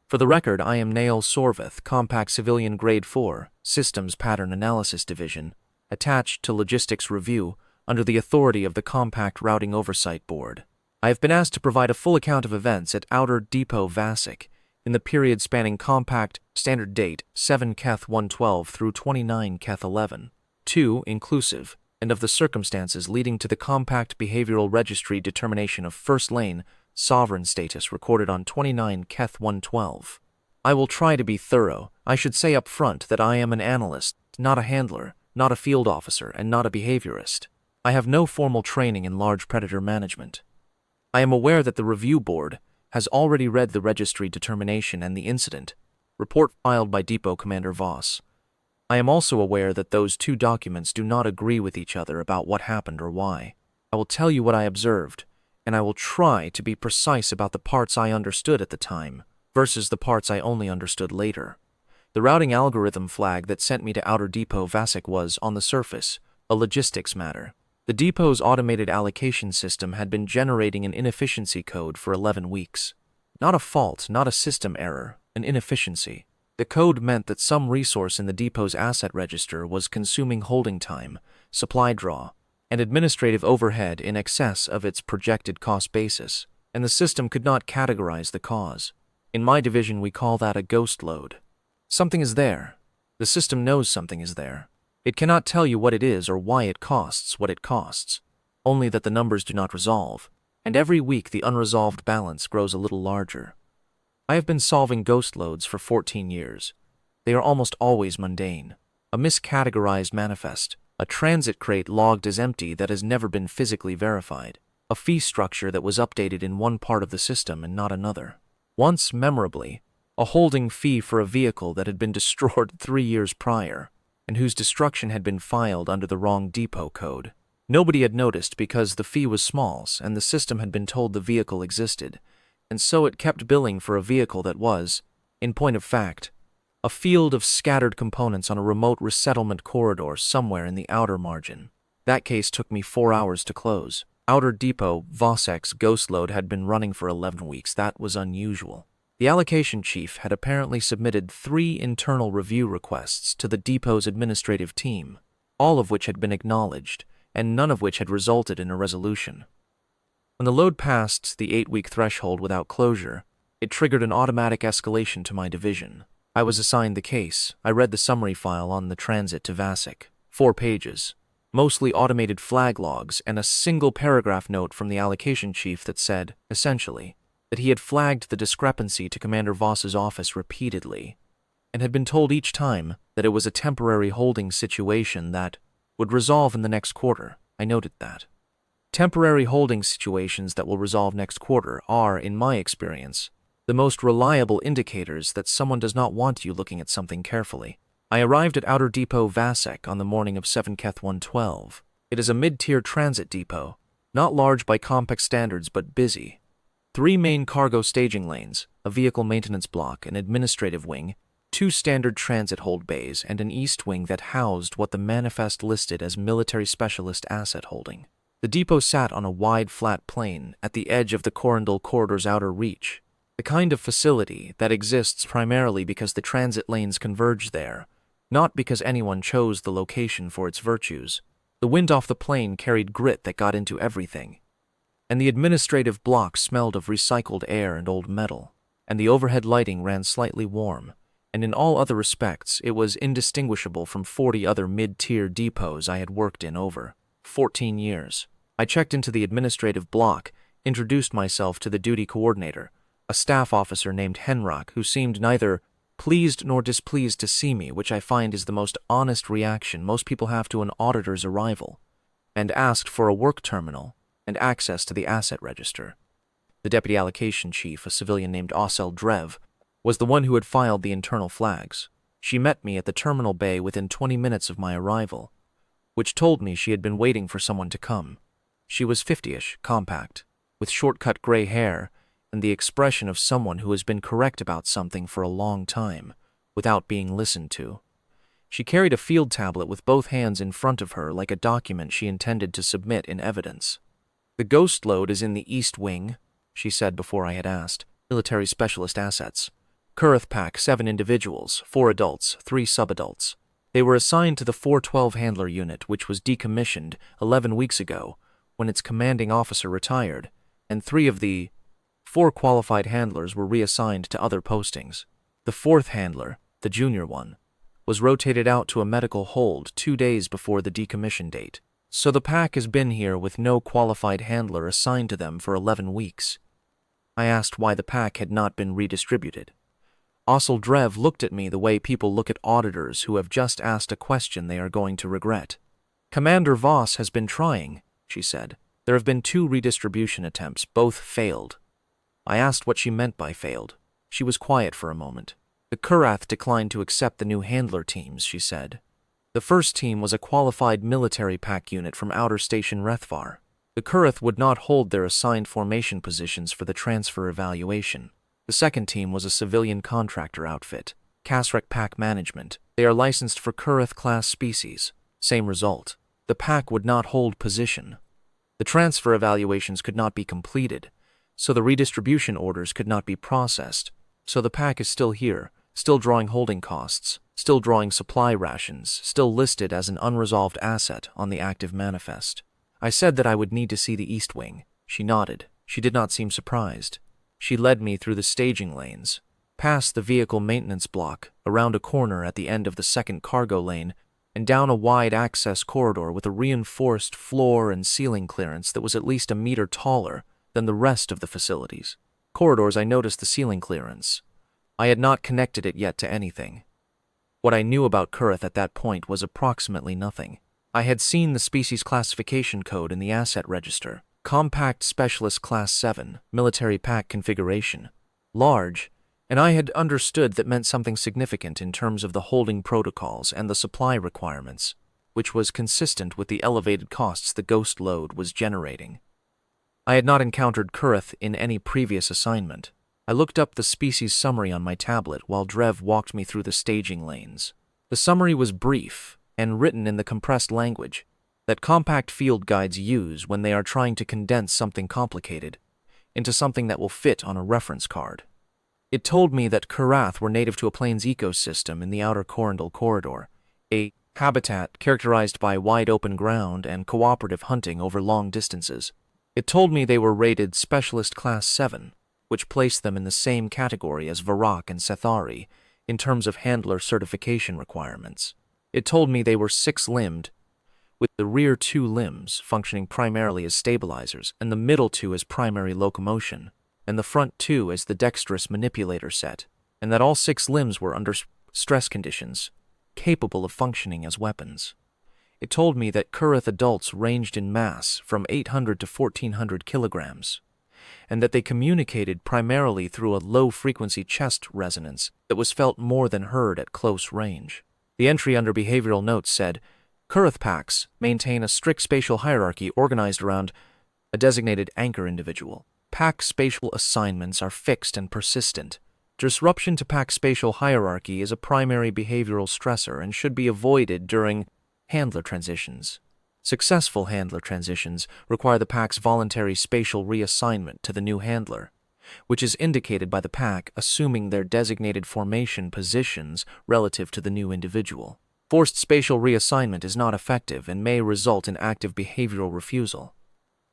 For the record, I am Nail Sorvith, Compact Civilian Grade 4, Systems Pattern Analysis Division, attached to Logistics Review under the authority of the Compact Routing Oversight Board. I have been asked to provide a full account of events at Outer Depot Vasek in the period spanning Compact Standard Date 7 Keth 112 through 29 Keth 11, 2 inclusive, and of the circumstances leading to the Compact Behavioral Registry determination of First Lane sovereign status recorded on 29 Keth 112. I will try to be thorough. I should say up front that I am an analyst, not a handler, not a field officer, and not a behaviorist. I have no formal training in large predator management. I am aware that the review board has already read the registry determination and the incident report filed by Depot Commander Voss. I am also aware that those two documents do not agree with each other about what happened or why. I will tell you what I observed, and I will try to be precise about the parts I understood at the time versus the parts I only understood later. The routing algorithm flag that sent me to Outer Depot Vasek was, on the surface, a logistics matter. The depot's automated allocation system had been generating an inefficiency code for 11 weeks. Not a fault, not a system error, an inefficiency. The code meant that some resource in the depot's asset register was consuming holding time, supply draw, and administrative overhead in excess of its projected cost basis, and the system could not categorize the cause. In my division, we call that a ghost load. Something is there. The system knows something is there. It cannot tell you what it is or why it costs what it costs, only that the numbers do not resolve, and every week the unresolved balance grows a little larger. I have been solving ghost loads for 14 years. They are almost always mundane. A miscategorized manifest, a transit crate logged as empty that has never been physically verified, a fee structure that was updated in one part of the system and not another. Once, memorably, a holding fee for a vehicle that had been destroyed 3 years prior, and whose destruction had been filed under the wrong depot code. Nobody had noticed because the fee was small and the system had been told the vehicle existed, and so it kept billing for a vehicle that was, in point of fact, a field of scattered components on a remote resettlement corridor somewhere in the outer margin. That case took me 4 hours to close. Outer Depot Vosek's ghost load had been running for 11 weeks. That was unusual. The allocation chief had apparently submitted 3 internal review requests to the depot's administrative team, all of which had been acknowledged, and none of which had resulted in a resolution. When the load passed the 8-week threshold without closure, it triggered an automatic escalation to my division. I was assigned the case. I read the summary file on the transit to Vasek. 4 pages, mostly automated flag logs, and a single paragraph note from the allocation chief that said, essentially, that he had flagged the discrepancy to Commander Voss's office repeatedly, and had been told each time that it was a temporary holding situation that would resolve in the next quarter. I noted that. Temporary holding situations that will resolve next quarter are, in my experience, the most reliable indicators that someone does not want you looking at something carefully. I arrived at Outer Depot Vasek on the morning of 7 Keth 112. It is a mid-tier transit depot, not large by compact standards but busy. 3 main cargo staging lanes, a vehicle maintenance block, an administrative wing, 2 standard transit hold bays, and an east wing that housed what the manifest listed as military specialist asset holding. The depot sat on a wide flat plain at the edge of the Corindal corridor's outer reach, the kind of facility that exists primarily because the transit lanes converge there, not because anyone chose the location for its virtues. The wind off the plain carried grit that got into everything, and the administrative block smelled of recycled air and old metal, and the overhead lighting ran slightly warm, and in all other respects it was indistinguishable from 40 other mid-tier depots I had worked in over 14 years. I checked into the administrative block, introduced myself to the duty coordinator, a staff officer named Henrock, who seemed neither pleased nor displeased to see me, which I find is the most honest reaction most people have to an auditor's arrival, and asked for a work terminal and access to the asset register. The deputy allocation chief, a civilian named Osel Drev, was the one who had filed the internal flags. She met me at the terminal bay within 20 minutes of my arrival, which told me she had been waiting for someone to come. She was 50-ish, compact, with short-cut gray hair, and the expression of someone who has been correct about something for a long time, without being listened to. She carried a field tablet with both hands in front of her like a document she intended to submit in evidence. "The ghost load is in the East Wing," she said before I had asked. "Military specialist assets. Kurrath pack 7 individuals, 4 adults, 3 subadults. They were assigned to the 412 handler unit, which was decommissioned 11 weeks ago when its commanding officer retired, and 3 of the 4 qualified handlers were reassigned to other postings. The 4th handler, the junior one, was rotated out to a medical hold 2 days before the decommission date. So the pack has been here with no qualified handler assigned to them for 11 weeks. I asked why the pack had not been redistributed. Drev looked at me the way people look at auditors who have just asked a question they are going to regret. Commander Voss has been trying, she said. There have been 2 redistribution attempts, both failed. I asked what she meant by failed. She was quiet for a moment. The Kurrath declined to accept the new handler teams, she said. The first team was a qualified military pack unit from outer station Rethvar. The Kurrath would not hold their assigned formation positions for the transfer evaluation. The second team was a civilian contractor outfit, Kasrek Pack Management. They are licensed for Kurrath-class species. Same result. The pack would not hold position. The transfer evaluations could not be completed, so the redistribution orders could not be processed. So the pack is still here, still drawing holding costs, still drawing supply rations, still listed as an unresolved asset on the active manifest. I said that I would need to see the East Wing. She nodded. She did not seem surprised. She led me through the staging lanes, past the vehicle maintenance block, around a corner at the end of the second cargo lane, and down a wide access corridor with a reinforced floor and ceiling clearance that was at least a meter taller than the rest of the facilities. Corridors, I noticed the ceiling clearance. I had not connected it yet to anything. What I knew about Kurrath at that point was approximately nothing. I had seen the species classification code in the asset register. Compact Specialist Class 7, military pack configuration. Large, and I had understood that meant something significant in terms of the holding protocols and the supply requirements, which was consistent with the elevated costs the ghost load was generating. I had not encountered Kurrath in any previous assignment. I looked up the species summary on my tablet while Drev walked me through the staging lanes. The summary was brief and written in the compressed language that compact field guides use when they are trying to condense something complicated into something that will fit on a reference card. It told me that Kurrath were native to a plains ecosystem in the outer Corundal Corridor, a habitat characterized by wide open ground and cooperative hunting over long distances. It told me they were rated Specialist Class 7, which placed them in the same category as Varrock and Sethari in terms of handler certification requirements. It told me they were 6-limbed, with the rear 2 limbs functioning primarily as stabilizers and the middle 2 as primary locomotion, and the front 2 as the dexterous manipulator set, and that all 6 limbs were under stress conditions, capable of functioning as weapons. It told me that Kurrath adults ranged in mass from 800 to 1400 kilograms, and that they communicated primarily through a low-frequency chest resonance that was felt more than heard at close range. The entry under behavioral notes said, Kurrath packs maintain a strict spatial hierarchy organized around a designated anchor individual. Pack spatial assignments are fixed and persistent. Disruption to pack spatial hierarchy is a primary behavioral stressor and should be avoided during handler transitions. Successful handler transitions require the pack's voluntary spatial reassignment to the new handler, which is indicated by the pack assuming their designated formation positions relative to the new individual. Forced spatial reassignment is not effective and may result in active behavioral refusal.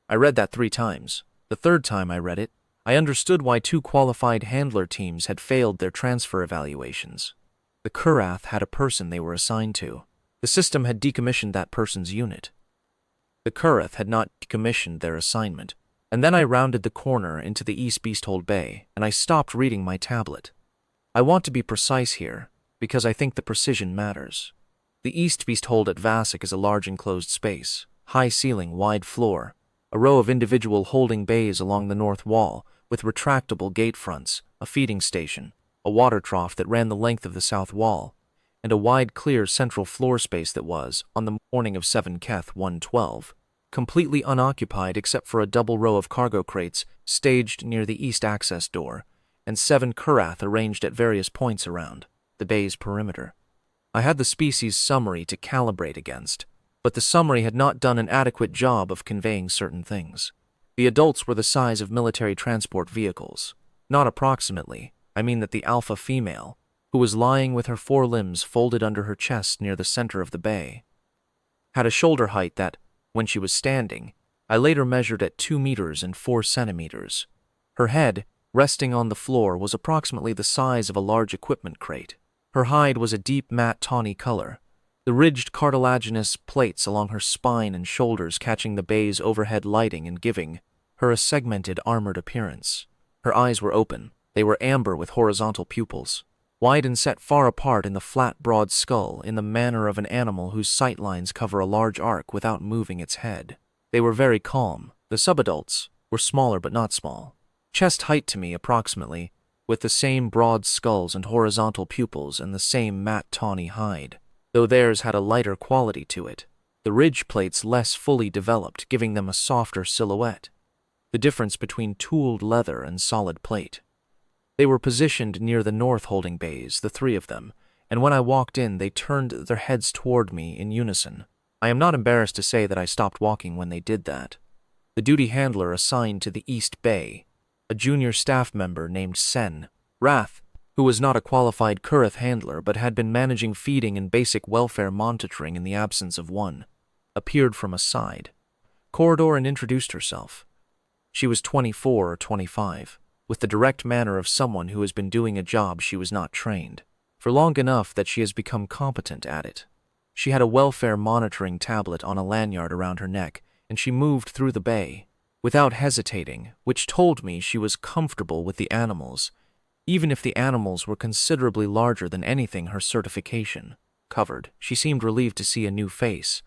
I read that 3 times. The 3rd time I read it, I understood why 2 qualified handler teams had failed their transfer evaluations. The Kurrath had a person they were assigned to. The system had decommissioned that person's unit. The Kurrath had not decommissioned their assignment. And then I rounded the corner into the East Beasthold Bay, and I stopped reading my tablet. I want to be precise here, because I think the precision matters. The East Beasthold at Vasek is a large enclosed space, high ceiling, wide floor, a row of individual holding bays along the north wall with retractable gate fronts, a feeding station, a water trough that ran the length of the south wall, and a wide clear central floor space that was, on the morning of 7 Keth 112, completely unoccupied except for a double row of cargo crates staged near the east access door, and 7 Kurrath arranged at various points around the bay's perimeter. I had the species summary to calibrate against, but the summary had not done an adequate job of conveying certain things. The adults were the size of military transport vehicles, not approximately, I mean that the alpha female, who was lying with her forelimbs folded under her chest near the center of the bay, had a shoulder height that, when she was standing, I later measured at 2 meters and 4 centimeters. Her head, resting on the floor, was approximately the size of a large equipment crate. Her hide was a deep matte tawny color, the ridged cartilaginous plates along her spine and shoulders catching the bay's overhead lighting and giving her a segmented, armored appearance. Her eyes were open. They were amber with horizontal pupils, wide and set far apart in the flat, broad skull in the manner of an animal whose sight lines cover a large arc without moving its head. They were very calm. The subadults were smaller but not small, chest height to me approximately, with the same broad skulls and horizontal pupils and the same matte tawny hide, though theirs had a lighter quality to it, the ridge plates less fully developed, giving them a softer silhouette, the difference between tooled leather and solid plate. They were positioned near the north holding bays, the 3 of them, and when I walked in, they turned their heads toward me in unison. I am not embarrassed to say that I stopped walking when they did that. The duty handler assigned to the East Bay, a junior staff member named Sen Rath, who was not a qualified Kurrath handler but had been managing feeding and basic welfare monitoring in the absence of one, appeared from a side corridor and introduced herself. She was 24 or 25. With the direct manner of someone who has been doing a job she was not trained for long enough that she has become competent at it. She had a welfare monitoring tablet on a lanyard around her neck, and she moved through the bay without hesitating, which told me she was comfortable with the animals, even if the animals were considerably larger than anything her certification covered. She seemed relieved to see a new face,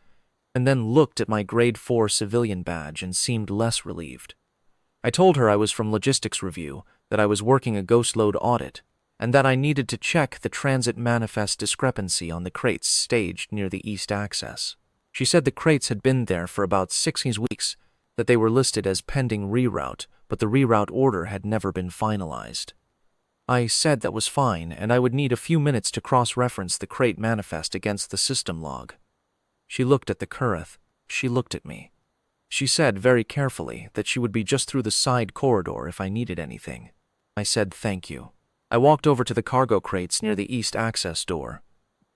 and then looked at my grade 4 civilian badge and seemed less relieved. I told her I was from Logistics Review, that I was working a ghost load audit, and that I needed to check the transit manifest discrepancy on the crates staged near the east access. She said the crates had been there for about 6 weeks, that they were listed as pending reroute, but the reroute order had never been finalized. I said that was fine, and I would need a few minutes to cross-reference the crate manifest against the system log. She looked at the Kurrath. She looked at me. She said very carefully that she would be just through the side corridor if I needed anything. I said thank you. I walked over to the cargo crates near the east access door.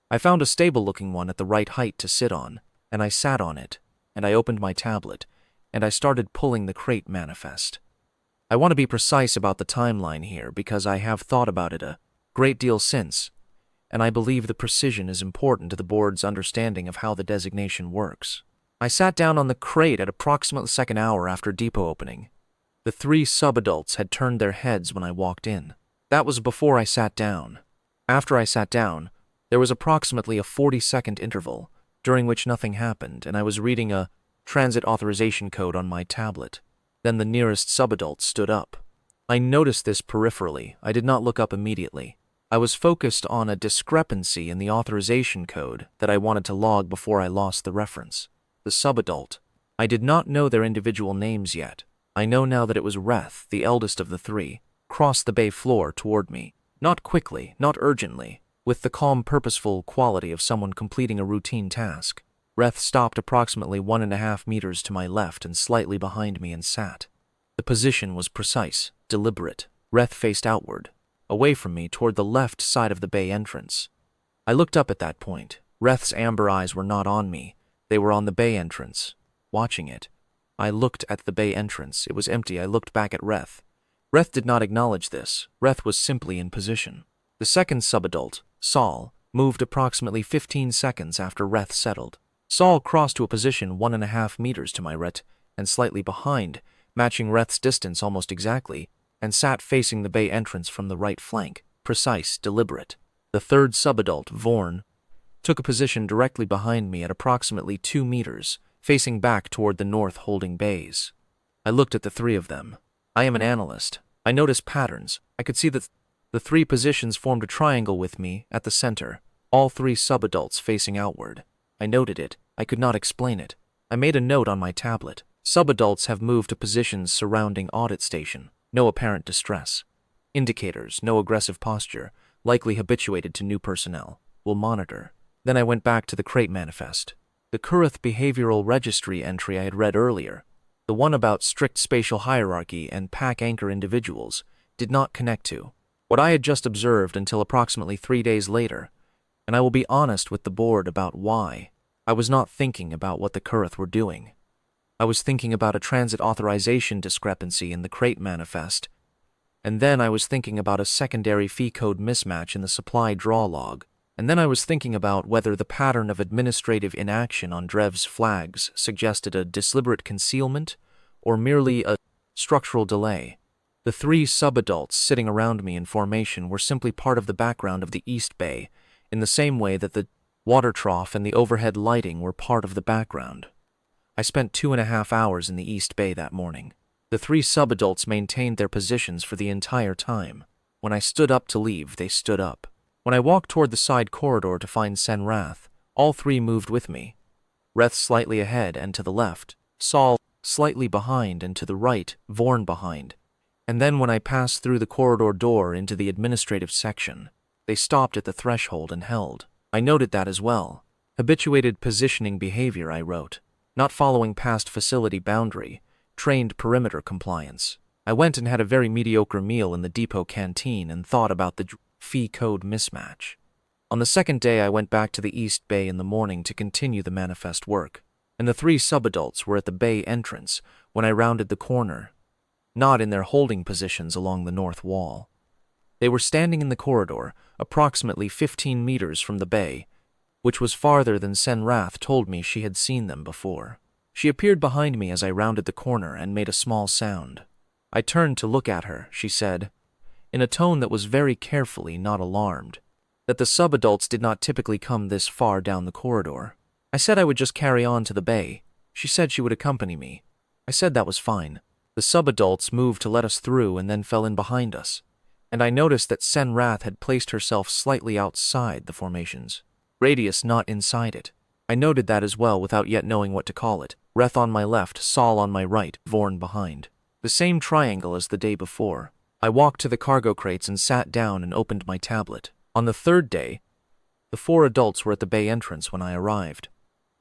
I found a stable-looking one at the right height to sit on, and I sat on it, and I opened my tablet, and I started pulling the crate manifest. I want to be precise about the timeline here because I have thought about it a great deal since, and I believe the precision is important to the board's understanding of how the designation works. I sat down on the crate at approximately the 2nd hour after depot opening. The 3 subadults had turned their heads when I walked in. That was before I sat down. After I sat down, there was approximately a 40-second interval, during which nothing happened, and I was reading a transit authorization code on my tablet. Then the nearest subadult stood up. I noticed this peripherally. I did not look up immediately. I was focused on a discrepancy in the authorization code that I wanted to log before I lost the reference. The subadult. I did not know their individual names yet. I know now that it was Reth, the eldest of the 3, crossed the bay floor toward me. Not quickly, not urgently, with the calm, purposeful quality of someone completing a routine task. Reth stopped approximately 1.5 meters to my left and slightly behind me and sat. The position was precise, deliberate. Reth faced outward, away from me toward the left side of the bay entrance. I looked up at that point. Reth's amber eyes were not on me. They were on the bay entrance, watching it. I looked at the bay entrance. It was empty. I looked back at Reth. Reth did not acknowledge this. Reth was simply in position. The second subadult, Saul, moved approximately 15 seconds after Reth settled. Saul crossed to a position 1.5 meters to my right and slightly behind, matching Reth's distance almost exactly, and sat facing the bay entrance from the right flank, precise, deliberate. The third subadult, Vorn, took a position directly behind me at approximately 2 meters, facing back toward the north holding bays. I looked at the 3 of them. I am an analyst. I noticed patterns. I could see that the 3 positions formed a triangle with me at the center, all 3 subadults facing outward. I noted it. I could not explain it. I made a note on my tablet. Subadults have moved to positions surrounding audit station. No apparent distress. Indicators, no aggressive posture, likely habituated to new personnel. Will monitor. Then I went back to the crate manifest. The Kurrath behavioral registry entry I had read earlier, the one about strict spatial hierarchy and pack anchor individuals, did not connect to, what I had just observed until approximately 3 days later, and I will be honest with the board about why. I was not thinking about what the Kurrath were doing. I was thinking about a transit authorization discrepancy in the crate manifest, and then I was thinking about a secondary fee code mismatch in the supply draw log, and then I was thinking about whether the pattern of administrative inaction on Drev's flags suggested a deliberate concealment or merely a structural delay. The 3 sub-adults sitting around me in formation were simply part of the background of the East Bay, in the same way that the water trough and the overhead lighting were part of the background. I spent 2.5 hours in the East Bay that morning. The 3 sub-adults maintained their positions for the entire time. When I stood up to leave, they stood up. When I walked toward the side corridor to find Kurrath, all 3 moved with me. Reth slightly ahead and to the left, Saul slightly behind and to the right, Vorn behind. And then when I passed through the corridor door into the administrative section, they stopped at the threshold and held. I noted that as well. Habituated positioning behavior, I wrote. Not following past facility boundary, trained perimeter compliance. I went and had a very mediocre meal in the depot canteen and thought about the fee code mismatch. On the second day, I went back to the East Bay in the morning to continue the manifest work, and the 3 sub-adults were at the bay entrance when I rounded the corner, not in their holding positions along the north wall. They were standing in the corridor, approximately 15 meters from the bay, which was farther than Kurrath told me she had seen them before. She appeared behind me as I rounded the corner and made a small sound. I turned to look at her. She said, in a tone that was very carefully not alarmed, that the sub-adults did not typically come this far down the corridor. I said I would just carry on to the bay. She said she would accompany me. I said that was fine. The sub-adults moved to let us through and then fell in behind us, and I noticed that Kurrath had placed herself slightly outside the formations. Radius not inside it. I noted that as well without yet knowing what to call it. Reth on my left, Saul on my right, Vorn behind. The same triangle as the day before. I walked to the cargo crates and sat down and opened my tablet. On the third day, the 4 adults were at the bay entrance when I arrived.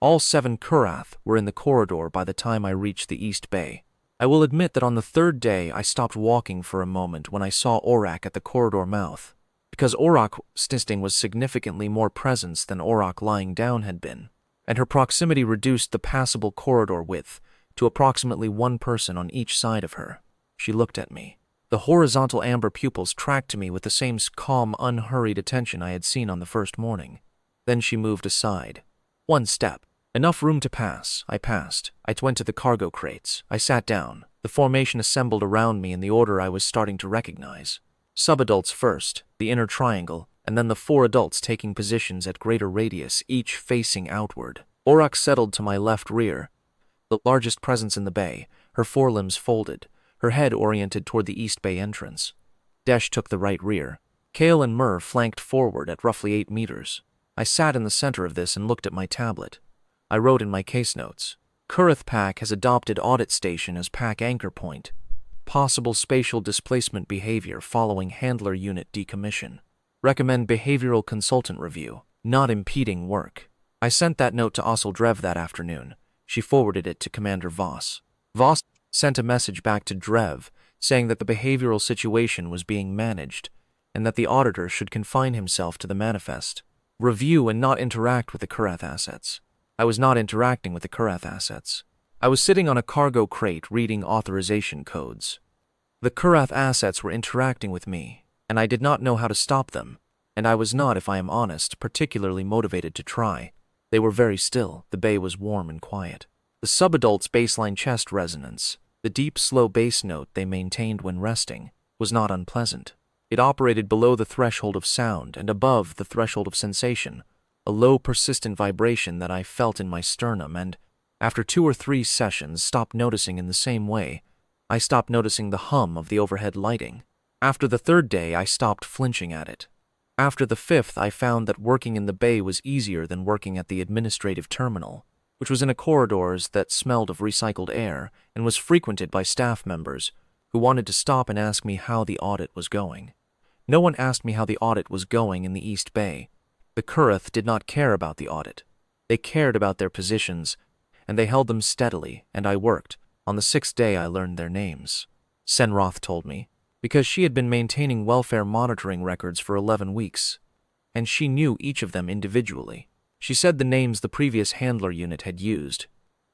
All 7 Kurrath were in the corridor by the time I reached the East Bay. I will admit that on the third day I stopped walking for a moment when I saw Aurak at the corridor mouth, because Aurak stisting was significantly more presence than Aurak lying down had been, and her proximity reduced the passable corridor width to approximately 1 person on each side of her. She looked at me. The horizontal amber pupils tracked to me with the same calm, unhurried attention I had seen on the first morning. Then she moved aside. 1 step. Enough room to pass. I passed. I went to the cargo crates. I sat down. The formation assembled around me in the order I was starting to recognize. Sub-adults first, the inner triangle, and then the 4 adults taking positions at greater radius, each facing outward. Aurak settled to my left rear, the largest presence in the bay, her forelimbs folded, her head oriented toward the East Bay entrance. Desh took the right rear. Kale and Myrrh flanked forward at roughly 8 meters. I sat in the center of this and looked at my tablet. I wrote in my case notes, Kurrath Pack has adopted audit station as pack anchor point. Possible spatial displacement behavior following handler unit decommission. Recommend behavioral consultant review. Not impeding work. I sent that note to Drev that afternoon. She forwarded it to Commander Voss. Voss sent a message back to Drev saying that the behavioral situation was being managed and that the auditor should confine himself to the manifest, review and not interact with the Kurrath assets. I was not interacting with the Kurrath assets. I was sitting on a cargo crate reading authorization codes. The Kurrath assets were interacting with me, and I did not know how to stop them, and I was not, if I am honest, particularly motivated to try. They were very still. The bay was warm and quiet. The sub-adult's baseline chest resonance, the deep, slow bass note they maintained when resting, was not unpleasant. It operated below the threshold of sound and above the threshold of sensation, a low, persistent vibration that I felt in my sternum and, after 2 or 3 sessions, stopped noticing in the same way. I stopped noticing the hum of the overhead lighting. After the 3rd day, I stopped flinching at it. After the 5th, I found that working in the bay was easier than working at the administrative terminal, which was in a corridors that smelled of recycled air and was frequented by staff members who wanted to stop and ask me how the audit was going. No one asked me how the audit was going in the East Bay. The Kurrath did not care about the audit. They cared about their positions, and they held them steadily, and I worked. On the 6th day I learned their names. Kurrath told me. because she had been maintaining welfare monitoring records for 11 weeks, and she knew each of them individually. She said the names the previous handler unit had used.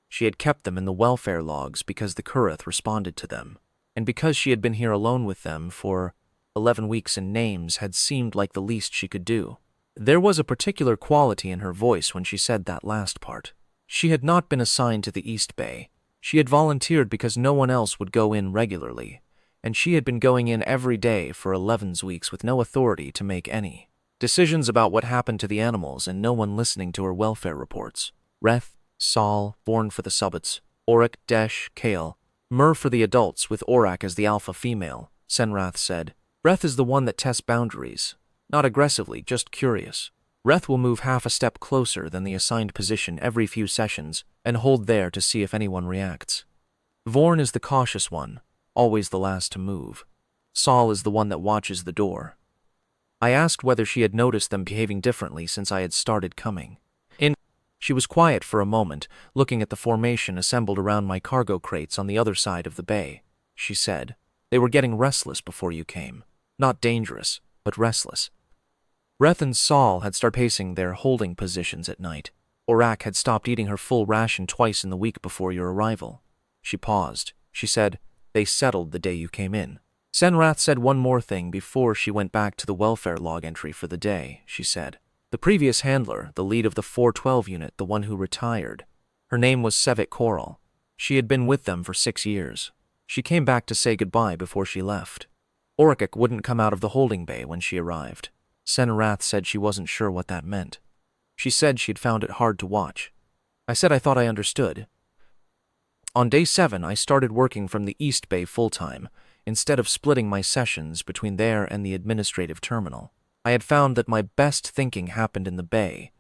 She had kept them in the welfare logs because the Kurrath responded to them, and because she had been here alone with them for 11 weeks and names had seemed like the least she could do. There was a particular quality in her voice when she said that last part. She had not been assigned to the East Bay. She had volunteered because no one else would go in regularly, and she had been going in every day for 11 weeks with no authority to make any decisions about what happened to the animals and no one listening to her welfare reports. Reth, Sol, Vorn for the subbats, Orik, Desh, Kale, Mur for the adults with Orak as the alpha female, Senrath said. Reth is the one that tests boundaries. Not aggressively, just curious. Reth will move half a step closer than the assigned position every few sessions and hold there to see if anyone reacts. Vorn is the cautious one, always the last to move. Sol is the one that watches the door. I asked whether she had noticed them behaving differently since I had started coming. She was quiet for a moment, looking at the formation assembled around my cargo crates on the other side of the bay. She said, "They were getting restless before you came. Not dangerous, but restless." Reth and Sol had started pacing their holding positions at night. Orak had stopped eating her full ration twice in the week before your arrival. She paused. She said, "They settled the day you came in." Senrath said one more thing before she went back to the welfare log entry for the day. She said, "The previous handler, the lead of the 412 unit, the one who retired. Her name was Sevit Koral. She had been with them for 6 years. She came back to say goodbye before she left. Orikik wouldn't come out of the holding bay when she arrived. Senrath said she wasn't sure what that meant. She said she'd found it hard to watch. I said I thought I understood. On day 7, I started working from the East Bay full-time, instead of splitting my sessions between there and the administrative terminal. I had found that my best thinking happened in the bay,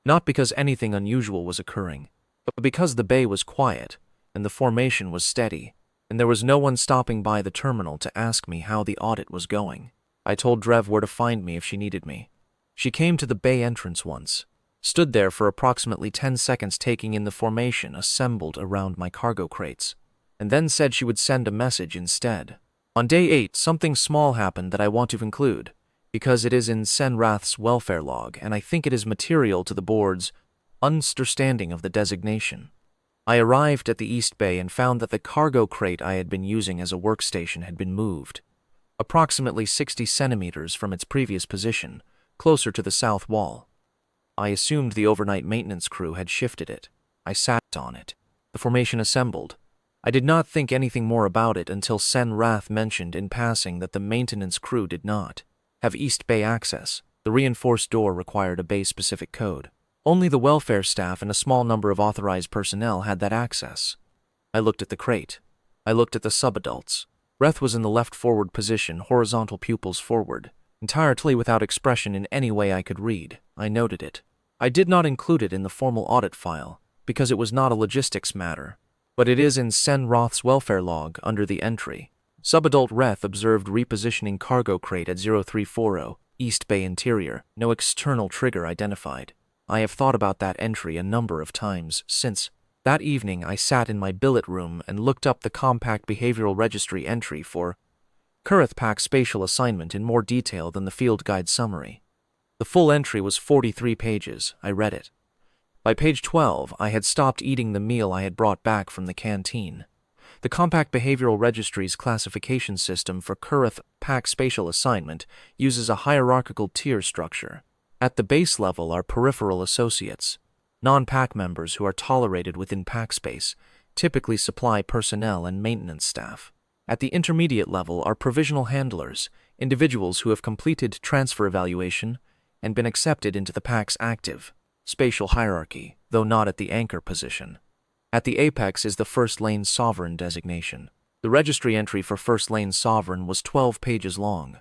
not because anything unusual was occurring, but because the bay was quiet, and the formation was steady, and there was no one stopping by the terminal to ask me how the audit was going. I told Drev where to find me if she needed me. She came to the bay entrance once, stood there for approximately 10 seconds taking in the formation assembled around my cargo crates, and then said she would send a message instead. On day 8, something small happened that I want to include, because it is in Senrath's welfare log, and I think it is material to the board's understanding of the designation. I arrived at the East Bay and found that the cargo crate I had been using as a workstation had been moved, approximately 60 centimeters from its previous position, closer to the south wall. I assumed the overnight maintenance crew had shifted it. I sat on it. The formation assembled. I did not think anything more about it until Senrath mentioned in passing that the maintenance crew did not have East Bay access. The reinforced door required a bay-specific code. Only the welfare staff and a small number of authorized personnel had that access. I looked at the crate. I looked at the sub-adults. Reth was in the left forward position, horizontal pupils forward, entirely without expression in any way I could read. I noted it. I did not include it in the formal audit file, because it was not a logistics matter, but it is in Senrath's welfare log under the entry. Subadult Reth observed repositioning cargo crate at 0340, East Bay Interior, no external trigger identified. I have thought about that entry a number of times since. That evening I sat in my billet room and looked up the compact behavioral registry entry for Kurrath Pack spatial assignment in more detail than the field guide summary. The full entry was 43 pages. I read it. By page 12, I had stopped eating the meal I had brought back from the canteen. The Compact Behavioral Registry's classification system for Kurrath Pack spatial assignment uses a hierarchical tier structure. At the base level are peripheral associates. Non-pack members who are tolerated within pack space typically supply personnel and maintenance staff. At the intermediate level are provisional handlers, individuals who have completed transfer evaluation and been accepted into the pack's active spatial hierarchy, though not at the anchor position. At the apex is the First Lane Sovereign designation. The registry entry for First Lane Sovereign was 12 pages long.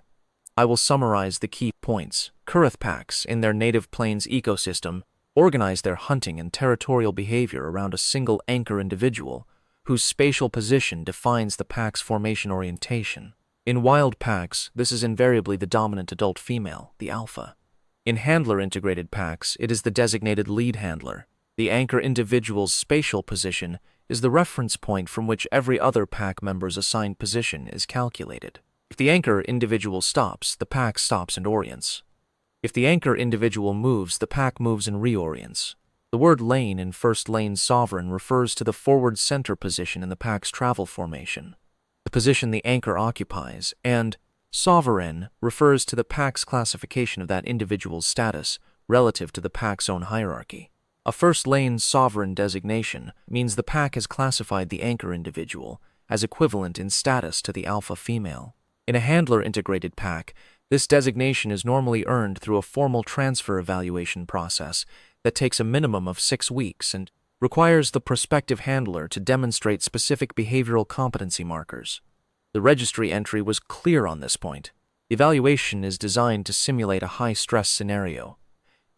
I will summarize the key points. Kurrath packs, in their native plains ecosystem, organize their hunting and territorial behavior around a single anchor individual, whose spatial position defines the pack's formation orientation. In wild packs, this is invariably the dominant adult female, the alpha. In handler-integrated packs, it is the designated lead handler. The anchor individual's spatial position is the reference point from which every other pack member's assigned position is calculated. If the anchor individual stops, the pack stops and orients. If the anchor individual moves, the pack moves and reorients. The word lane in first lane sovereign refers to the forward center position in the pack's travel formation, the position the anchor occupies, and sovereign refers to the pack's classification of that individual's status relative to the pack's own hierarchy. A first lane sovereign designation means the pack has classified the anchor individual as equivalent in status to the alpha female. In a handler-integrated pack, this designation is normally earned through a formal transfer evaluation process that takes a minimum of 6 weeks and requires the prospective handler to demonstrate specific behavioral competency markers. The registry entry was clear on this point. The evaluation is designed to simulate a high-stress scenario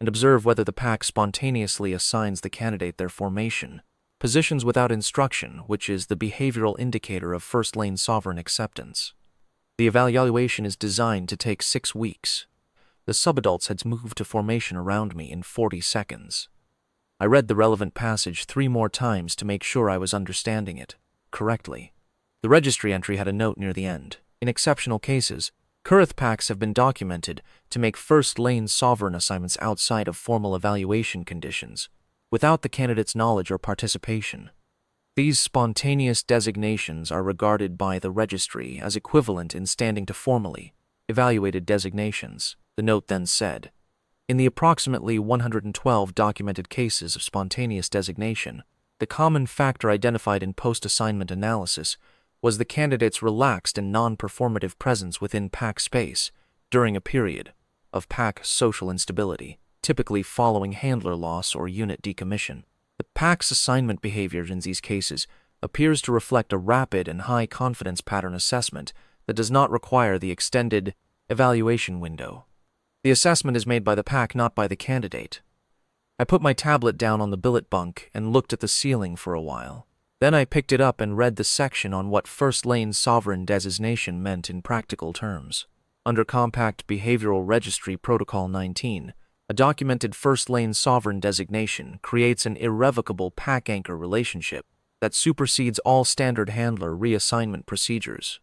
and observe whether the pack spontaneously assigns the candidate their formation, positions without instruction, which is the behavioral indicator of first-lane sovereign acceptance. The evaluation is designed to take 6 weeks. The subadults had moved to formation around me in 40 seconds. I read the relevant passage 3 more times to make sure I was understanding it correctly. The registry entry had a note near the end. In exceptional cases, Kurrath packs have been documented to make first-lane sovereign assignments outside of formal evaluation conditions, without the candidate's knowledge or participation. These spontaneous designations are regarded by the registry as equivalent in standing to formally evaluated designations, the note then said. In the approximately 112 documented cases of spontaneous designation, the common factor identified in post-assignment analysis was the candidate's relaxed and non-performative presence within pack space during a period of pack social instability, typically following handler loss or unit decommission. The pack's assignment behavior in these cases appears to reflect a rapid and high-confidence pattern assessment that does not require the extended evaluation window. The assessment is made by the pack, not by the candidate. I put my tablet down on the billet bunk and looked at the ceiling for a while. Then I picked it up and read the section on what first-lane sovereign designation meant in practical terms. Under Compact Behavioral Registry Protocol 19, a documented first-lane sovereign designation creates an irrevocable pack-anchor relationship that supersedes all standard handler reassignment procedures.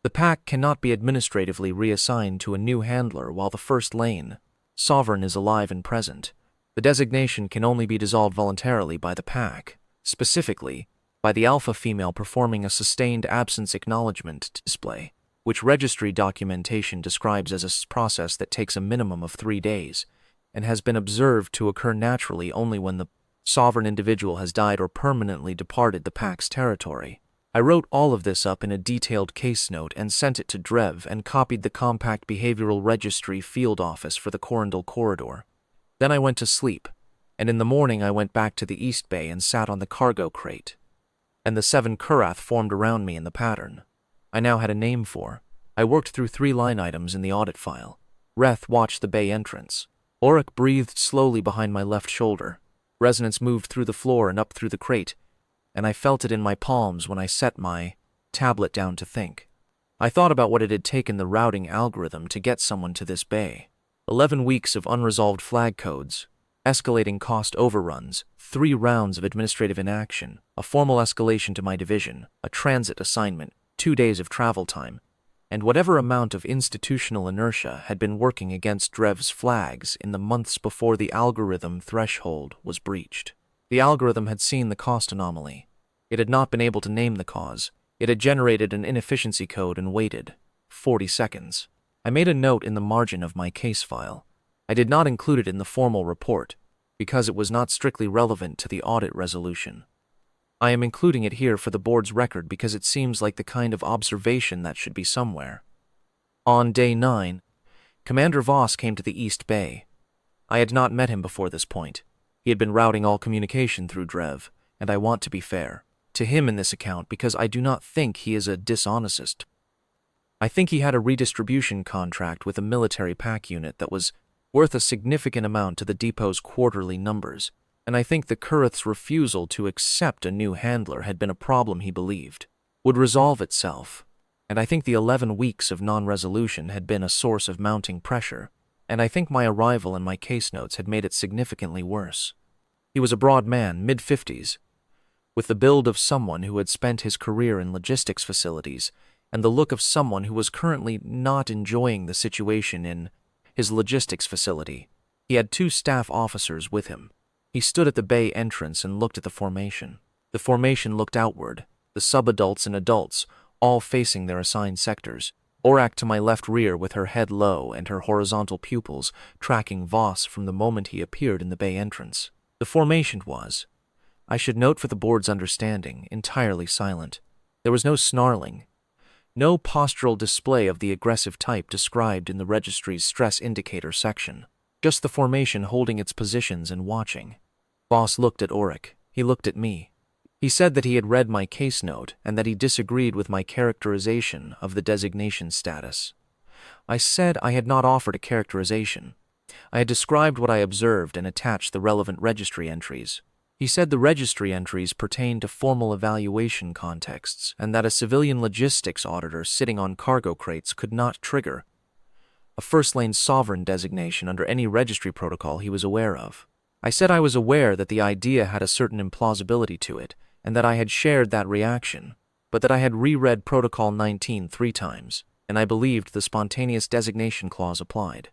The pack cannot be administratively reassigned to a new handler while the first-lane sovereign is alive and present. The designation can only be dissolved voluntarily by the pack, specifically by the alpha female performing a sustained absence acknowledgement display, which registry documentation describes as a process that takes a minimum of 3 days, and has been observed to occur naturally only when the sovereign individual has died or permanently departed the pack's territory. I wrote all of this up in a detailed case note and sent it to Drev and copied the Compact Behavioral Registry field office for the Corondal corridor. Then I went to sleep, and in the morning I went back to the East Bay and sat on the cargo crate. And the 7 Kurrath formed around me in the pattern I now had a name for. I worked through 3 line items in the audit file. Reth watched the bay entrance. Auric breathed slowly behind my left shoulder. Resonance moved through the floor and up through the crate, and I felt it in my palms when I set my tablet down to think. I thought about what it had taken the routing algorithm to get someone to this bay. 11 weeks of unresolved flag codes, escalating cost overruns, 3 rounds of administrative inaction, a formal escalation to my division, a transit assignment, 2 days of travel time, and whatever amount of institutional inertia had been working against Drev's flags in the months before the algorithm threshold was breached. The algorithm had seen the cost anomaly. It had not been able to name the cause. It had generated an inefficiency code and waited 40 seconds. I made a note in the margin of my case file. I did not include it in the formal report, because it was not strictly relevant to the audit resolution. I am including it here for the board's record because it seems like the kind of observation that should be somewhere. On day 9, Commander Voss came to the East Bay. I had not met him before this point. He had been routing all communication through Drev, and I want to be fair to him in this account because I do not think he is a dishonest. I think he had a redistribution contract with a military pack unit that was worth a significant amount to the depot's quarterly numbers, and I think the Kurrath's refusal to accept a new handler had been a problem he believed would resolve itself, and I think the 11 weeks of non-resolution had been a source of mounting pressure, and I think my arrival and my case notes had made it significantly worse. He was a broad man, mid-50s, with the build of someone who had spent his career in logistics facilities and the look of someone who was currently not enjoying the situation in his logistics facility. He had 2 staff officers with him. He stood at the bay entrance and looked at the formation. The formation looked outward, the sub-adults and adults, all facing their assigned sectors. Kurrath to my left rear with her head low and her horizontal pupils tracking Voss from the moment he appeared in the bay entrance. The formation was, I should note for the board's understanding, entirely silent. There was no snarling, no postural display of the aggressive type described in the registry's stress indicator section. Just the formation holding its positions and watching. Voss looked at Kurrath. He looked at me. He said that he had read my case note and that he disagreed with my characterization of the designation status. I said I had not offered a characterization. I had described what I observed and attached the relevant registry entries. He said the registry entries pertained to formal evaluation contexts and that a civilian logistics auditor sitting on cargo crates could not trigger a first-lane sovereign designation under any registry protocol he was aware of. I said I was aware that the idea had a certain implausibility to it, and that I had shared that reaction, but that I had reread Protocol 19 3 times, and I believed the spontaneous designation clause applied.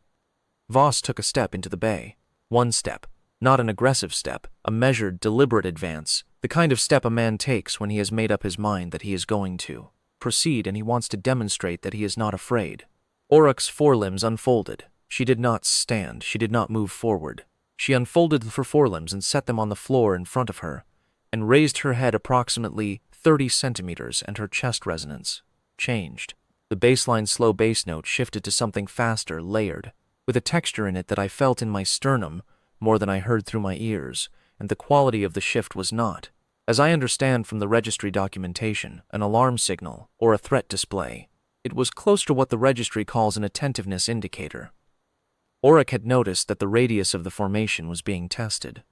Voss took a step into the bay. 1 step, not an aggressive step, a measured, deliberate advance, the kind of step a man takes when he has made up his mind that he is going to proceed and he wants to demonstrate that he is not afraid. Kurrath's forelimbs unfolded. She did not stand, she did not move forward. She unfolded her forelimbs and set them on the floor in front of her, and raised her head approximately 30 centimeters, and her chest resonance changed. The baseline slow bass note shifted to something faster, layered, with a texture in it that I felt in my sternum more than I heard through my ears, and the quality of the shift was not, as I understand from the registry documentation, an alarm signal or a threat display. It was close to what the registry calls an attentiveness indicator. Kurrath had noticed that the radius of the formation was being tested.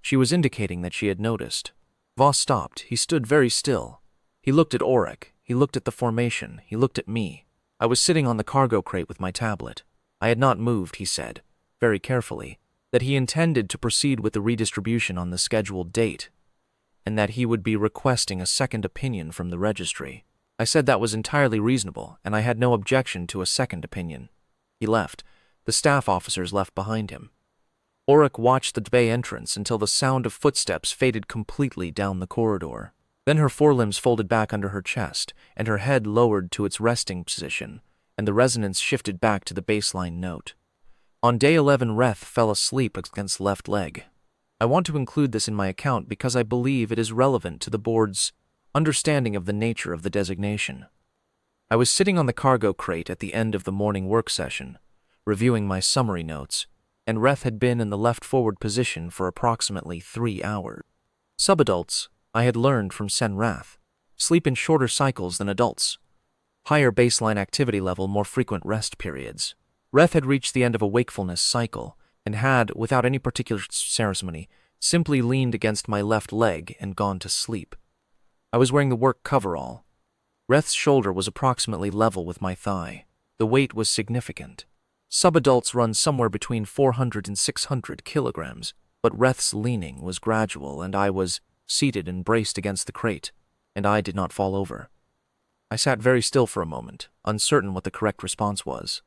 She was indicating that she had noticed. Voss stopped. He stood very still. He looked at Kurrath. He looked at the formation. He looked at me. I was sitting on the cargo crate with my tablet. I had not moved, he said, very carefully, that he intended to proceed with the redistribution on the scheduled date, and that he would be requesting a second opinion from the registry. I said that was entirely reasonable, and I had no objection to a second opinion. He left. The staff officers left behind him. Kurrath watched the bay entrance until the sound of footsteps faded completely down the corridor. Then her forelimbs folded back under her chest, and her head lowered to its resting position, and the resonance shifted back to the baseline note. On day 11, Kurrath fell asleep against left leg. I want to include this in my account because I believe it is relevant to the board's understanding of the nature of the designation. I was sitting on the cargo crate at the end of the morning work session, reviewing my summary notes, and Kurrath had been in the left forward position for approximately 3 hours. Subadults, I had learned from Kurrath, sleep in shorter cycles than adults. Higher baseline activity level, more frequent rest periods. Kurrath had reached the end of a wakefulness cycle, and had, without any particular ceremony, simply leaned against my left leg and gone to sleep. I was wearing the work coverall. Kurrath's shoulder was approximately level with my thigh. The weight was significant. Subadults run somewhere between 400 and 600 kilograms, but Kurrath's leaning was gradual, and I was seated and braced against the crate, and I did not fall over. I sat very still for a moment, uncertain what the correct response was.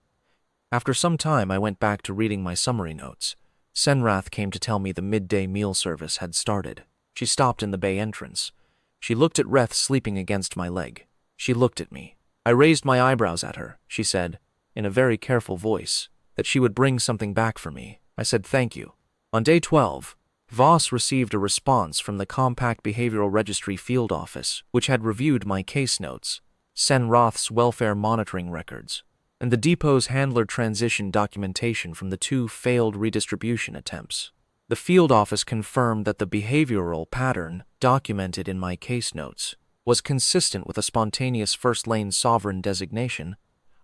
After some time, I went back to reading my summary notes. Kurrath came to tell me the midday meal service had started. She stopped in the bay entrance. She looked at Kurrath sleeping against my leg. She looked at me. I raised my eyebrows at her. She said, in a very careful voice, that she would bring something back for me. I said thank you. On day 12, Voss received a response from the Compact Behavioral Registry Field Office, which had reviewed my case notes, Kurrath's welfare monitoring records, and the depot's handler transition documentation from the 2 failed redistribution attempts. The field office confirmed that the behavioral pattern documented in my case notes was consistent with a spontaneous first-lane sovereign designation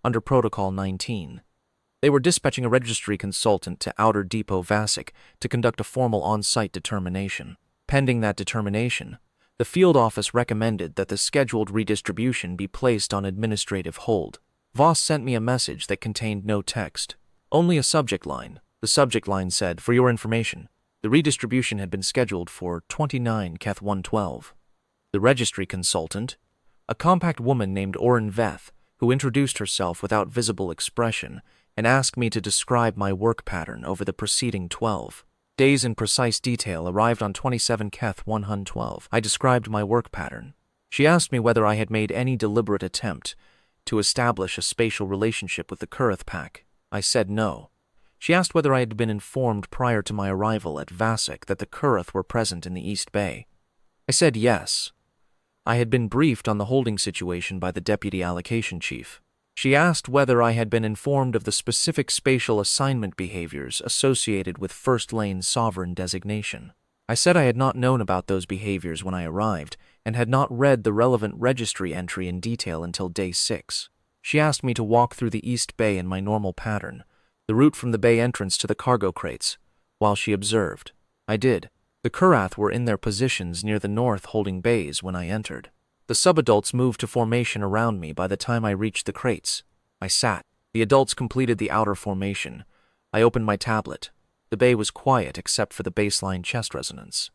under Protocol 19. They were dispatching a registry consultant to Outer Depot Vasic to conduct a formal on-site determination. Pending that determination, the field office recommended that the scheduled redistribution be placed on administrative hold. Voss sent me a message that contained no text, only a subject line. The subject line said, "For your information, the redistribution had been scheduled for 29 Keth 112. The registry consultant, a compact woman named Veth, who introduced herself without visible expression and asked me to describe my work pattern over the preceding 12 days in precise detail. Arrived on 27 Keth 112. I described my work pattern. She asked me whether I had made any deliberate attempt to establish a spatial relationship with the Kurrath pack. I said no. She asked whether I had been informed prior to my arrival at Vasek that the Kurrath were present in the East Bay. I said yes. I had been briefed on the holding situation by the Deputy Allocation Chief. She asked whether I had been informed of the specific spatial assignment behaviors associated with First Lane Sovereign designation. I said I had not known about those behaviors when I arrived and had not read the relevant registry entry in detail until day 6. She asked me to walk through the East Bay in my normal pattern, the route from the bay entrance to the cargo crates, while she observed. I did. The Kurrath were in their positions near the north holding bays when I entered. The subadults moved to formation around me by the time I reached the crates. I sat. The adults completed the outer formation. I opened my tablet. The bay was quiet except for the baseline chest resonance.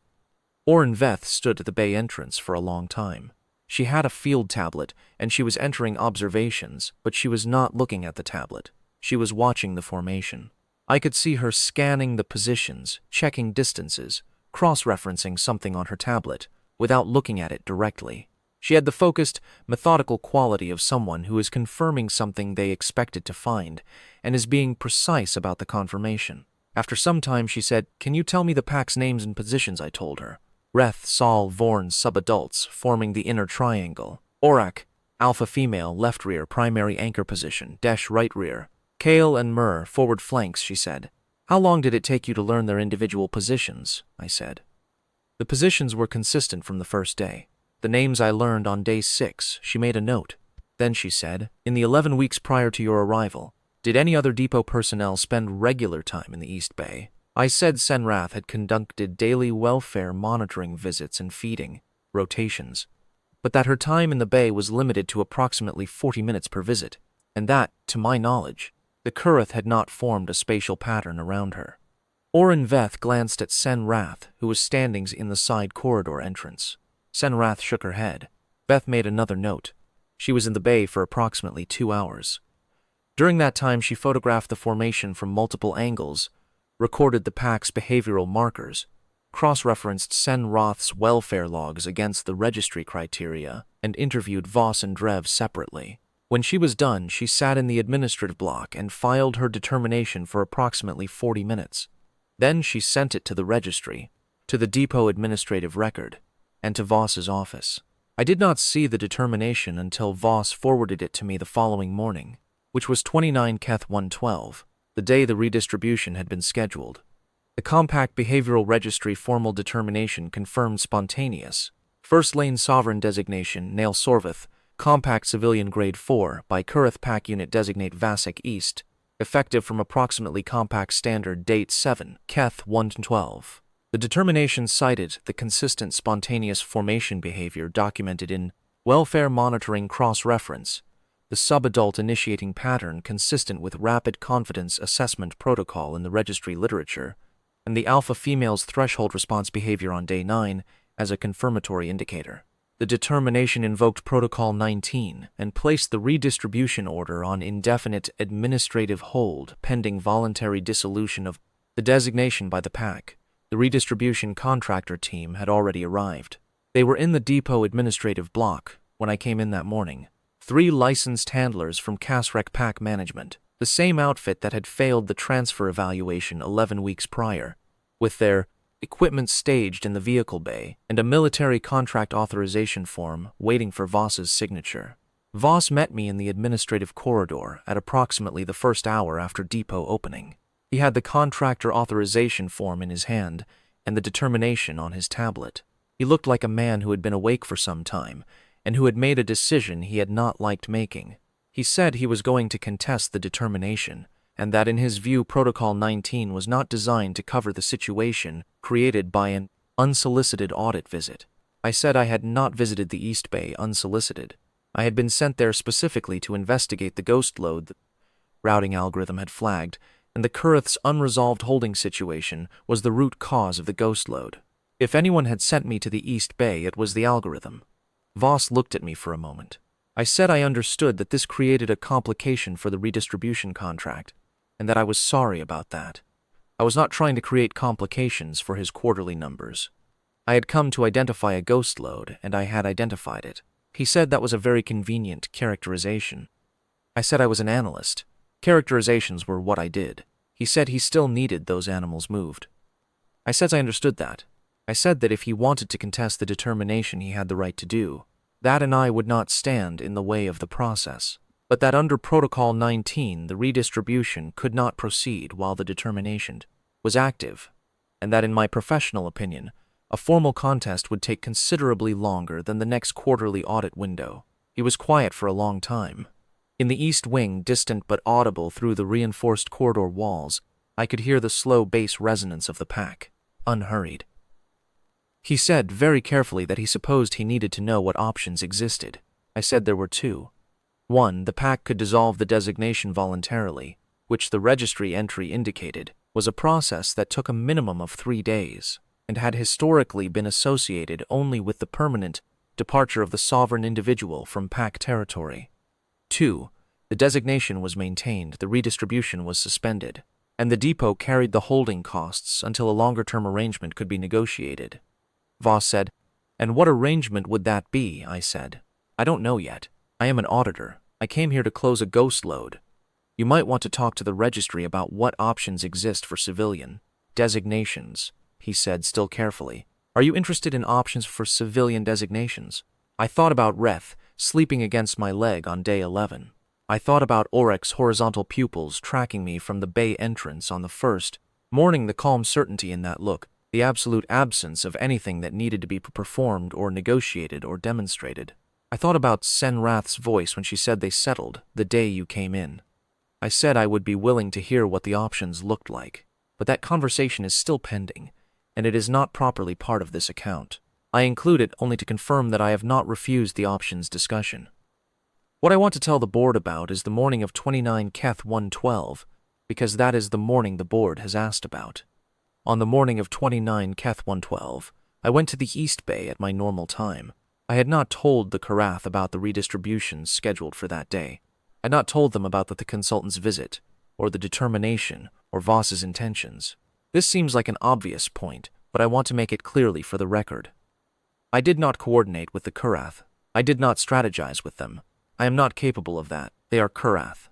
Oren Veth stood at the bay entrance for a long time. She had a field tablet, and she was entering observations, but she was not looking at the tablet. She was watching the formation. I could see her scanning the positions, checking distances, cross-referencing something on her tablet, without looking at it directly. She had the focused, methodical quality of someone who is confirming something they expected to find, and is being precise about the confirmation. After some time she said, "Can you tell me the pack's names and positions?" I told her. Reth, Sol, Vorn, subadults, forming the inner triangle. Orak, alpha female, left rear, primary anchor position, Desh, right rear. Kale and Mur, forward flanks, she said. How long did it take you to learn their individual positions? I said. The positions were consistent from the first day. The names I learned on day 6, she made a note. Then she said, in the 11 weeks prior to your arrival, did any other depot personnel spend regular time in the East Bay? I said Senrath had conducted daily welfare monitoring visits and feeding rotations, but that her time in the bay was limited to approximately 40 minutes per visit, and that, to my knowledge, the Kurrath had not formed a spatial pattern around her. Oren Veth glanced at Senrath, who was standing in the side corridor entrance. Senrath shook her head. Veth made another note. She was in the bay for approximately 2 hours. During that time, she photographed the formation from multiple angles, recorded the pack's behavioral markers, cross-referenced Senrath's welfare logs against the registry criteria, and interviewed Voss and Drev separately. When she was done, she sat in the administrative block and filed her determination for approximately 40 minutes. Then she sent it to the registry, to the depot administrative record, and to Voss's office. I did not see the determination until Voss forwarded it to me the following morning, which was 29 Keth 112, the day the redistribution had been scheduled. The Compact Behavioral Registry formal determination confirmed spontaneous. First Lane Sovereign designation, Nail Sorvith, Compact Civilian Grade 4 by Kurrath Pack Unit Designate Vasek East, effective from approximately Compact Standard Date 7, Keth 112. The determination cited the consistent spontaneous formation behavior documented in Welfare Monitoring Cross-Reference, the subadult initiating pattern consistent with Rapid Confidence Assessment Protocol in the registry literature, and the alpha female's threshold response behavior on day 9 as a confirmatory indicator. The determination invoked Protocol 19 and placed the redistribution order on indefinite administrative hold pending voluntary dissolution of the designation by the pack. The redistribution contractor team had already arrived. They were in the depot administrative block when I came in that morning. 3 licensed handlers from Kasrek Pack Management, the same outfit that had failed the transfer evaluation 11 weeks prior, with their equipment staged in the vehicle bay, and a military contract authorization form waiting for Voss's signature. Voss met me in the administrative corridor at approximately the first hour after depot opening. He had the contractor authorization form in his hand and the determination on his tablet. He looked like a man who had been awake for some time and who had made a decision he had not liked making. He said he was going to contest the determination, and that in his view Protocol 19 was not designed to cover the situation created by an unsolicited audit visit. I said I had not visited the East Bay unsolicited. I had been sent there specifically to investigate the ghost load the routing algorithm had flagged, and the Kurrath's unresolved holding situation was the root cause of the ghost load. If anyone had sent me to the East Bay, it was the algorithm. Voss looked at me for a moment. I said I understood that this created a complication for the redistribution contract, and that I was sorry about that. I was not trying to create complications for his quarterly numbers. I had come to identify a ghost load, and I had identified it. He said that was a very convenient characterization. I said I was an analyst. Characterizations were what I did. He said he still needed those animals moved. I said I understood that. I said that if he wanted to contest the determination he had the right to do, that and I would not stand in the way of the process, but that under Protocol 19 the redistribution could not proceed while the determination was active, and that in my professional opinion, a formal contest would take considerably longer than the next quarterly audit window. He was quiet for a long time. In the east wing, distant but audible through the reinforced corridor walls, I could hear the slow bass resonance of the pack, unhurried. He said very carefully that he supposed he needed to know what options existed. I said there were two. One, the pack could dissolve the designation voluntarily, which the registry entry indicated was a process that took a minimum of 3 days, and had historically been associated only with the permanent departure of the sovereign individual from pack territory. 2. The designation was maintained, the redistribution was suspended, and the depot carried the holding costs until a longer-term arrangement could be negotiated. Voss said, "And what arrangement would that be?" I said. "I don't know yet. I am an auditor. I came here to close a ghost load. You might want to talk to the registry about what options exist for civilian designations," he said still carefully. "Are you interested in options for civilian designations?" I thought about Reth sleeping against my leg on day 11. I thought about Oryx's horizontal pupils tracking me from the bay entrance on the first morning, the calm certainty in that look, the absolute absence of anything that needed to be performed or negotiated or demonstrated. I thought about Senrath's voice when she said they settled the day you came in. I said I would be willing to hear what the options looked like, but that conversation is still pending, and it is not properly part of this account. I include it only to confirm that I have not refused the options discussion. What I want to tell the board about is the morning of 29 Keth 112, because that is the morning the board has asked about. On the morning of 29 Keth 112, I went to the East Bay at my normal time. I had not told the Kurrath about the redistributions scheduled for that day. I had not told them about the consultant's visit, or the determination, or Voss's intentions. This seems like an obvious point, but I want to make it clearly for the record. I did not coordinate with the Kurrath. I did not strategize with them. I am not capable of that. They are Kurrath.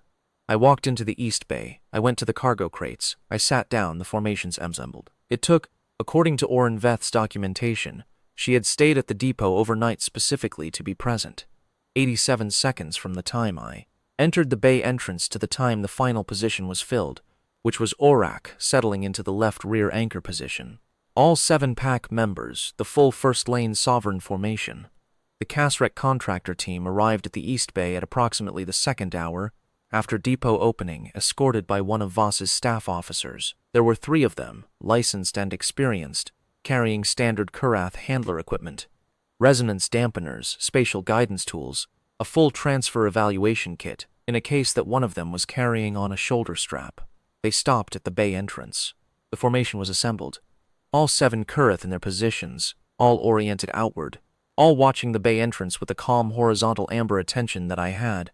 I walked into the East Bay. I went to the cargo crates. I sat down. The formations assembled. It took, according to Oren Veth's documentation, she had stayed at the depot overnight specifically to be present. 87 seconds from the time I entered the bay entrance to the time the final position was filled, which was Orak settling into the left rear anchor position. All 7 pack members, the full first lane sovereign formation. The Kasrek contractor team arrived at the East Bay at approximately the 2nd hour after depot opening, escorted by one of Voss's staff officers. There were 3 of them, licensed and experienced, carrying standard Kurrath handler equipment, resonance dampeners, spatial guidance tools, a full transfer evaluation kit, in a case that one of them was carrying on a shoulder strap. They stopped at the bay entrance. The formation was assembled. All 7 Kurrath in their positions, all oriented outward, all watching the bay entrance with the calm horizontal amber attention that I had,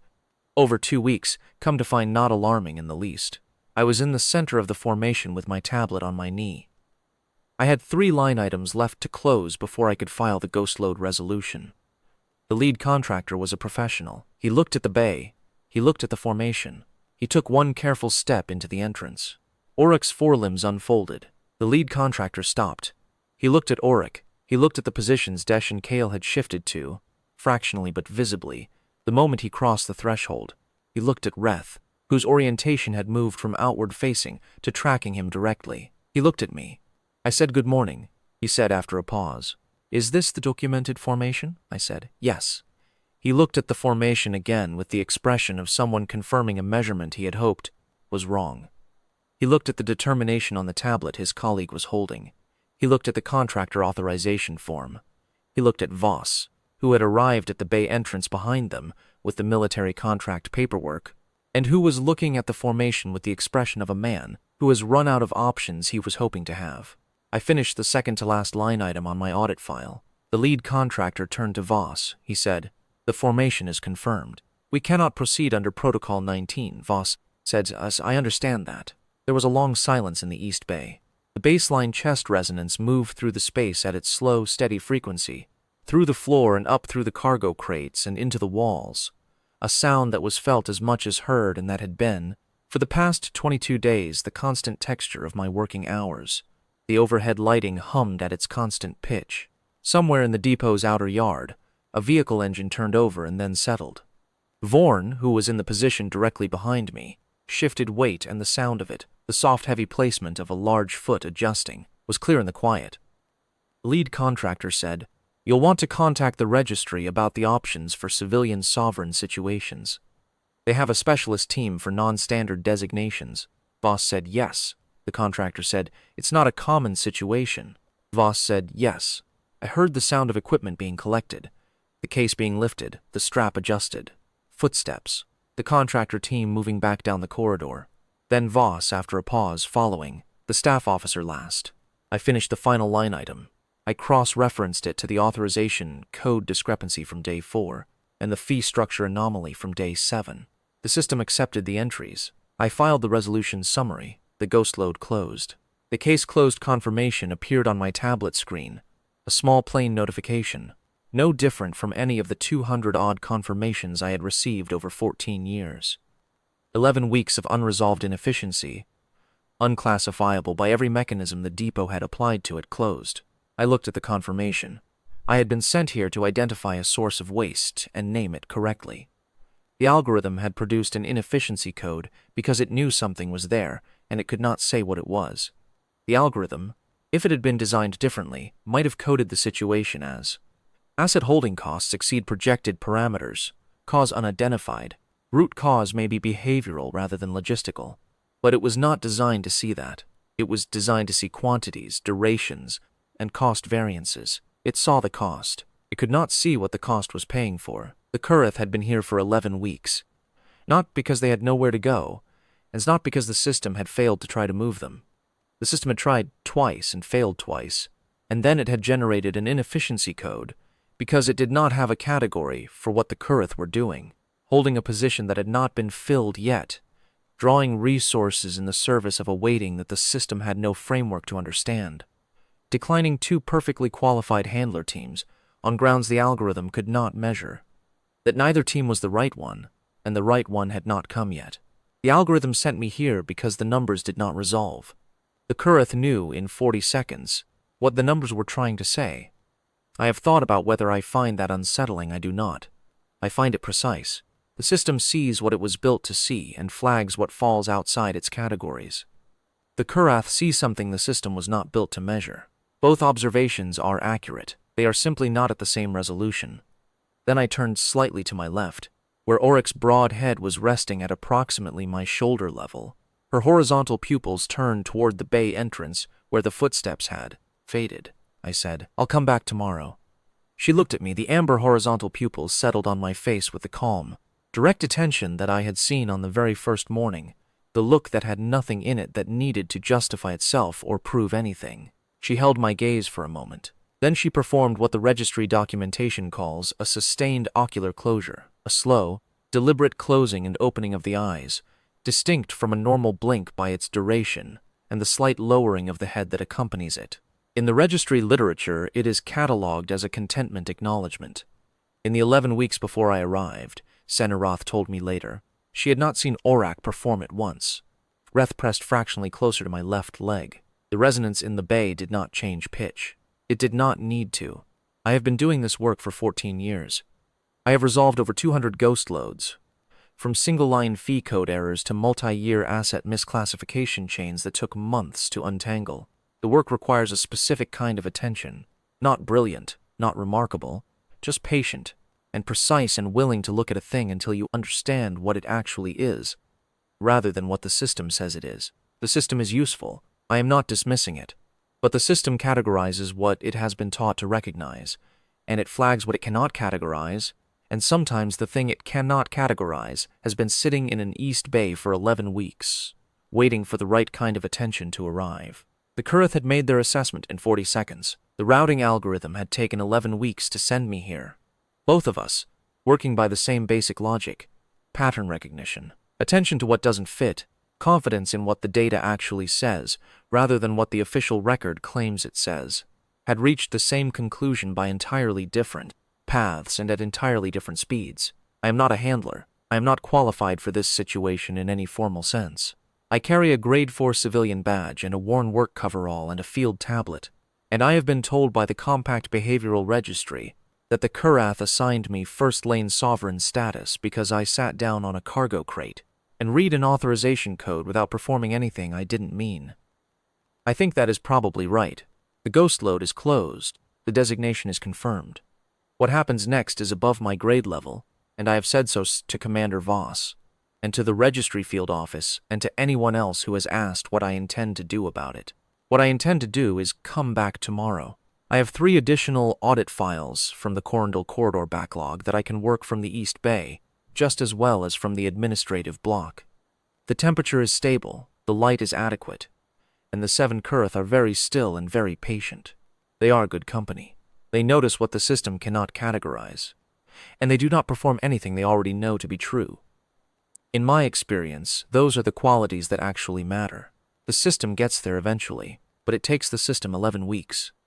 over 2 weeks, come to find not alarming in the least. I was in the center of the formation with my tablet on my knee. I had 3 line items left to close before I could file the ghost load resolution. The lead contractor was a professional. He looked at the bay. He looked at the formation. He took one careful step into the entrance. Oryx's forelimbs unfolded. The lead contractor stopped. He looked at Oryx. He looked at the positions Desh and Kale had shifted to, fractionally but visibly, the moment he crossed the threshold. He looked at Reth, whose orientation had moved from outward-facing to tracking him directly. He looked at me. I said, "Good morning," he said after a pause. "Is this the documented formation?" I said, "Yes." He looked at the formation again with the expression of someone confirming a measurement he had hoped was wrong. He looked at the determination on the tablet his colleague was holding. He looked at the contractor authorization form. He looked at Voss, who had arrived at the bay entrance behind them with the military contract paperwork, and who was looking at the formation with the expression of a man who has run out of options he was hoping to have. I finished the second-to-last line item on my audit file. The lead contractor turned to Voss. He said, The formation is confirmed. We cannot proceed under Protocol 19, Voss said to us. I understand that. There was a long silence in the East Bay. The baseline chest resonance moved through the space at its slow, steady frequency, through the floor and up through the cargo crates and into the walls. A sound that was felt as much as heard, and that had been, for the past 22 days, the constant texture of my working hours. The overhead lighting hummed at its constant pitch. Somewhere in the depot's outer yard, a vehicle engine turned over and then settled. Vorn, who was in the position directly behind me, shifted weight, and the sound of it, the soft heavy placement of a large foot adjusting, was clear in the quiet. Lead contractor said, "You'll want to contact the registry about the options for civilian sovereign situations. They have a specialist team for non-standard designations." Voss said, "Yes." The contractor said, "It's not a common situation." Voss said, "Yes." I heard the sound of equipment being collected, the case being lifted, the strap adjusted. Footsteps. The contractor team moving back down the corridor. Then Voss, after a pause, following, the staff officer last. I finished the final line item. I cross-referenced it to the authorization code discrepancy from day 4 and the fee structure anomaly from day 7. The system accepted the entries. I filed the resolution summary. The ghost load closed. The case closed confirmation appeared on my tablet screen, a small plain notification, no different from any of the 200-odd confirmations I had received over 14 years. 11 weeks of unresolved inefficiency, unclassifiable by every mechanism the depot had applied to it, closed. I looked at the confirmation. I had been sent here to identify a source of waste and name it correctly. The algorithm had produced an inefficiency code because it knew something was there, and it could not say what it was. The algorithm, if it had been designed differently, might have coded the situation as: asset holding costs exceed projected parameters, cause unidentified, root cause may be behavioral rather than logistical. But it was not designed to see that. It was designed to see quantities, durations, and cost variances. It saw the cost. It could not see what the cost was paying for. The Kurrath had been here for 11 weeks. Not because they had nowhere to go, and not because the system had failed to try to move them. The system had tried twice and failed twice, and then it had generated an inefficiency code because it did not have a category for what the Kurrath were doing, holding a position that had not been filled yet, drawing resources in the service of a waiting that the system had no framework to understand, declining 2 perfectly qualified handler teams on grounds the algorithm could not measure, that neither team was the right one, and the right one had not come yet. The algorithm sent me here because the numbers did not resolve. The Kurrath knew in 40 seconds what the numbers were trying to say. I have thought about whether I find that unsettling. I do not. I find it precise. The system sees what it was built to see and flags what falls outside its categories. The Kurrath see something the system was not built to measure. Both observations are accurate. They are simply not at the same resolution. Then I turned slightly to my left, where Oryx's broad head was resting at approximately my shoulder level. Her horizontal pupils turned toward the bay entrance where the footsteps had faded. I said, "I'll come back tomorrow." She looked at me. The amber horizontal pupils settled on my face with the calm, direct attention that I had seen on the very first morning, the look that had nothing in it that needed to justify itself or prove anything. She held my gaze for a moment. Then she performed what the registry documentation calls a sustained ocular closure, a slow, deliberate closing and opening of the eyes, distinct from a normal blink by its duration and the slight lowering of the head that accompanies it. In the registry literature, it is catalogued as a contentment acknowledgement. In the 11 weeks before I arrived, Kurrath told me later, she had not seen Orak perform it once. Reth pressed fractionally closer to my left leg. The resonance in the bay did not change pitch. It did not need to. I have been doing this work for 14 years. I have resolved over 200 ghost loads, from single-line fee code errors to multi-year asset misclassification chains that took months to untangle. The work requires a specific kind of attention, not brilliant, not remarkable, just patient and precise and willing to look at a thing until you understand what it actually is, rather than what the system says it is. The system is useful. I am not dismissing it. But the system categorizes what it has been taught to recognize, and it flags what it cannot categorize, and sometimes the thing it cannot categorize has been sitting in an East Bay for 11 weeks, waiting for the right kind of attention to arrive. The Kurrath had made their assessment in 40 seconds. The routing algorithm had taken 11 weeks to send me here. Both of us, working by the same basic logic, pattern recognition, attention to what doesn't fit, confidence in what the data actually says, rather than what the official record claims it says, had reached the same conclusion by entirely different paths and at entirely different speeds. I am not a handler. I am not qualified for this situation in any formal sense. I carry a Grade 4 civilian badge and a worn work coverall and a field tablet, and I have been told by the Compact Behavioral Registry that the Kurrath assigned me First Lane Sovereign status because I sat down on a cargo crate and read an authorization code without performing anything I didn't mean. I think that is probably right. The ghost load is closed. The designation is confirmed. What happens next is above my grade level, and I have said so to Commander Voss, and to the registry field office, and to anyone else who has asked what I intend to do about it. What I intend to do is come back tomorrow. I have 3 additional audit files from the Corundal Corridor backlog that I can work from the East Bay, just as well as from the administrative block. The temperature is stable, the light is adequate, and the 7 Kurrath are very still and very patient. They are good company. They notice what the system cannot categorize, and they do not perform anything they already know to be true. In my experience, those are the qualities that actually matter. The system gets there eventually, but it takes the system 11 weeks.